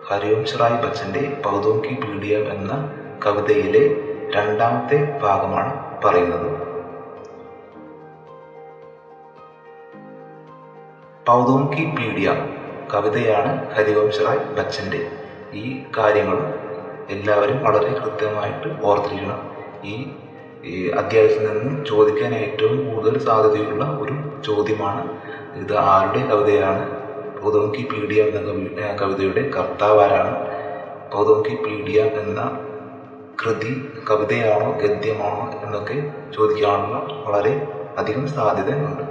ഹരിവംശ് റായ് ബച്ചൻ്റെ പൗതോം കി pedia എന്ന കവിതയിലെ രണ്ടാമത്തെ ഭാഗമാണ് പറയുന്നത്. പൗതോം കി പീഡിയ കവിതയാണ് ഹരിവംശ് റായ് ബച്ചൻ്റെ. ഈ കാര്യങ്ങൾ എല്ലാവരും വളരെ കൃത്യമായിട്ട് ഓർത്തിരിക്കണം. ഈ അധ്യായത്തിൽ നിന്ന് ചോദിക്കാൻ ഏറ്റവും കൂടുതൽ സാധ്യതയുള്ള ഒരു ചോദ്യമാണ് ഇത്. ആരുടെ കവിതയാണ്? പൗതോം കി പീഡിയ എന്ന കവിതയുടെ കർത്താവ് ആരാണ്? പൗതോം കി പീഡിയ എന്ന കൃതി കവിതയാണോ ഗദ്യമാണോ എന്നൊക്കെ ചോദിക്കാനുള്ള വളരെ അധികം സാധ്യത ഉണ്ട്.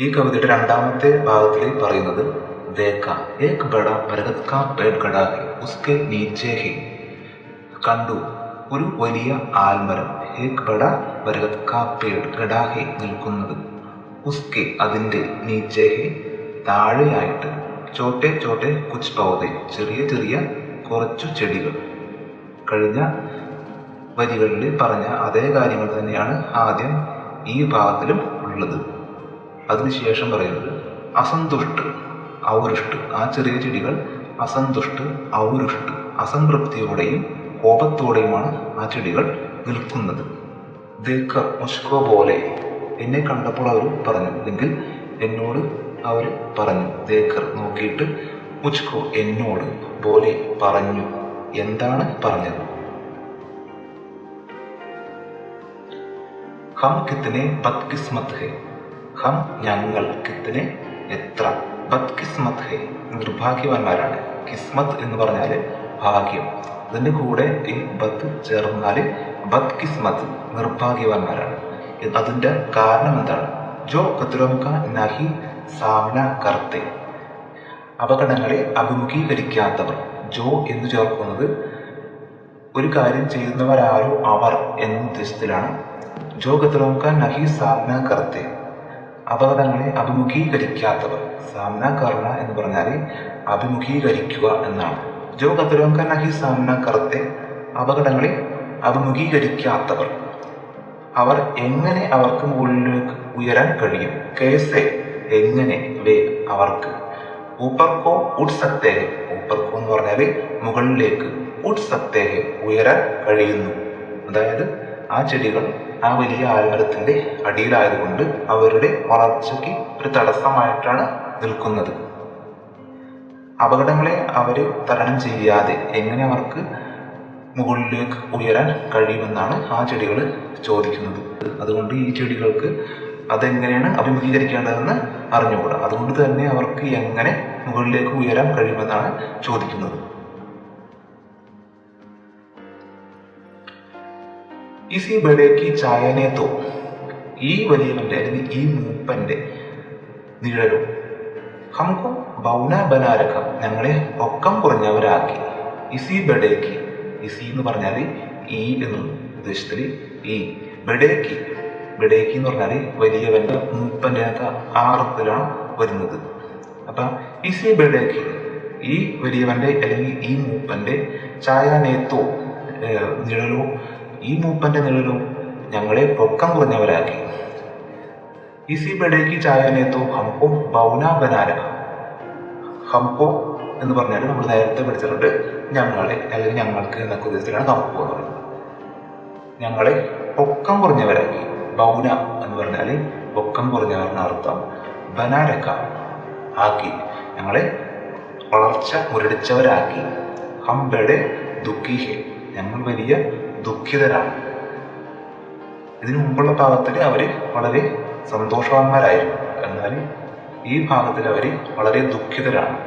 ഈ കവിതയുടെ രണ്ടാമത്തെ ഭാഗത്തിൽ പറയുന്നത് देखा एक बड़ा बरगद का पेड़ खड़ा है उसके नीचे ही. കണ്ടു ഒരു വലിയ ആൽമരം, ഏക് ബഡ ബരഗത് കാ പേഡ് ഖടാ ഹെ നിൽക്കുന്നത്, ഉസ്കെ അതിൻ്റെ, നീച്ചെ ഹെ താഴെയായിട്ട്, ചോട്ടെ ചോട്ടെ കുച്ച് പൗധെ ചെറിയ ചെറിയ കുറച്ചു ചെടികൾ. കഴിഞ്ഞ വരികളിൽ പറഞ്ഞ അതേ കാര്യങ്ങൾ തന്നെയാണ് ആദ്യം ഈ ഭാഗത്തിലും ഉള്ളത്. അതിനുശേഷം പറയുന്നത് അസന്തുഷ്ട് ഔരുഷ്ട്, ആ ചെറിയ ചെടികൾ അസന്തുഷ്ട് ഔരുഷ്ട്, അസംതൃപ്തിയോടെയും കോപത്തോടെയുമാണ് ആ ചെടികൾ നിൽക്കുന്നത്. ദേക്കർ മുഷ്കോ പോലെ, എന്നെ കണ്ടപ്പോൾ അവർ പറഞ്ഞു, അല്ലെങ്കിൽ എന്നോട് അവർ പറഞ്ഞു. ദേക്കർ നോക്കിയിട്ട്, മുഷ്കോ എന്നോട്, പോലെ പറഞ്ഞു, എന്താണ് പറഞ്ഞത്? ഹം കിത്തനെ ബദ്കിസ്മത് ഹെ, ഹം ഞങ്ങൾ, കിത്തനെ എത്ര, ബദ്കിസ്മത് ഹെ നിർഭാഗ്യവാന്മാരാണ്. കിസ്മത്ത് എന്ന് പറഞ്ഞാൽ ഭാഗ്യം, അതിൻ്റെ കൂടെ ഈ ബദ് ചേർന്നാൽ ബദ്കിസ്മത്ത് നിർഭാഗ്യവാന്മാരാണ്. അതിൻ്റെ കാരണം എന്താണ്? ജോ ഖത്രോം കാ നഹി സാമന കർത്തെ, അപകടങ്ങളെ അഭിമുഖീകരിക്കാത്തവർ. ജോ എന്ന് ചേർക്കുന്നത് ഒരു കാര്യം ചെയ്യുന്നവരാരോ അവർ എന്ന ഉദ്ദേശത്തിലാണ്. ജോ ഖത്രോം കാ നഹി സാമന കർത്തെ, അപകടങ്ങളെ അഭിമുഖീകരിക്കാത്തവർ. സാമന കർണ എന്ന് പറഞ്ഞാൽ അഭിമുഖീകരിക്കുക എന്നാണ്. ജോ ഖത്രോം കാ നഹി സാമന കർത്തെ, അപകടങ്ങളെ അഭിമുഖീകരിക്കാത്തവർ. അവർ എങ്ങനെ അവർക്ക് മുകളിലേക്ക് ഉയരാൻ കഴിയും? കേസെ എങ്ങനെ, വേ അവർക്ക്. ഊപ്പർക്കോ ഉഡ് സക്തേ ഹെ, ഊപ്പർക്കോ എന്ന് പറഞ്ഞാൽ മുകളിലേക്ക്, ഉഡ് സക്തേ ഹെ ഉയരാൻ കഴിയുന്നു. അതായത് ആ ചെടികൾ ആ വലിയ ആൽമരത്തിന്റെ അടിയിലായതുകൊണ്ട് അവരുടെ വളർച്ചയ്ക്ക് ഒരു തടസ്സമായിട്ടാണ് നിൽക്കുന്നത്. അപകടങ്ങളെ അവര് തരണം ചെയ്യാതെ എങ്ങനെ അവർക്ക് മുകളിലേക്ക് ഉയരാൻ കഴിയുമെന്നാണ് ആ ചെടികൾ ചോദിക്കുന്നത്. അതുകൊണ്ട് ഈ ചെടികൾക്ക് അതെങ്ങനെയാണ് അഭിമുഖീകരിക്കേണ്ടതെന്ന് അറിഞ്ഞുകൂടാ. അതുകൊണ്ട് തന്നെ അവർക്ക് എങ്ങനെ മുകളിലേക്ക് ഉയരാൻ കഴിയുമെന്നാണ് ചോദിക്കുന്നത്. ഇസി ബഡേക്ക് ചായനേത്തോ, ഈ വലിയവന്റെ അല്ലെങ്കിൽ ഈ മൂപ്പന്റെ നിഴലും, ഹംകോ ബൗന ബനാരക ഞങ്ങളെ പൊക്കം കുറഞ്ഞവരാക്കി. ഇസി ബഡേക്ക്, ഇസി എന്ന് പറഞ്ഞാൽ ഈ എന്ന ഉദ്ദേശത്തിൽ ഈ, ബഡേക്ക്, ബഡേക്ക് എന്ന് പറഞ്ഞാൽ വലിയവന്റെ, മൂപ്പന്റെ ആ അർത്ഥത്തിലാണ് വരുന്നത്. അപ്പൊ ഇസി ബഡേക്ക് ഈ വലിയവന്റെ അല്ലെങ്കിൽ ഈ മൂപ്പന്റെ, ചായനേത്തോ നിഴലോ, ഈ മൂപ്പന്റെ നിഴലോ ഞങ്ങളെ പൊക്കം കുറഞ്ഞവരാക്കി. ഇസി ബഡേക്ക് ചായനേത്തോ ഹംകോ ബൗന ബനാരക. ഹംകോ എന്ന് പറഞ്ഞാൽ നമ്മൾ നേരത്തെ പഠിച്ചിട്ടുണ്ട് ഞങ്ങളെ അല്ലെങ്കിൽ ഞങ്ങൾക്ക് എന്നൊക്കെ ഉദ്ദേശത്തിലാണ് ഹംകോ എന്ന് പറയുന്നത്. ഞങ്ങളെ പൊക്കം കുറഞ്ഞവരാക്കി. ബൗന എന്ന് പറഞ്ഞാൽ പൊക്കം കുറഞ്ഞവരുടെ അർത്ഥം. ബനാരക ആക്കി, ഞങ്ങളെ വളർച്ച മുരടിച്ചവരാക്കി. ഹം ബഡെ ദുഃഖി ഹെ, ഞങ്ങൾ വലിയ ദുഃഖിതരാണ്. ഇതിനു മുമ്പുള്ള ഭാഗത്തിൽ അവര് വളരെ സന്തോഷവാന്മാരായിരുന്നു. എന്നാൽ ഈ ഭാഗത്തിൽ അവര് വളരെ ദുഃഖിതരാണ്.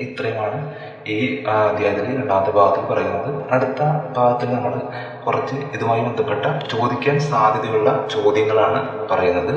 ഇത്രയുമാണ് ഈ അധ്യായത്തിൽ രണ്ടാമത്തെ ഭാഗത്തിൽ പറയുന്നത്. അടുത്ത ഭാഗത്തിൽ നമ്മൾ കുറച്ച് ഇതുമായി ബന്ധപ്പെട്ട ചോദിക്കാൻ സാധ്യതയുള്ള ചോദ്യങ്ങളാണ് പറയുന്നത്.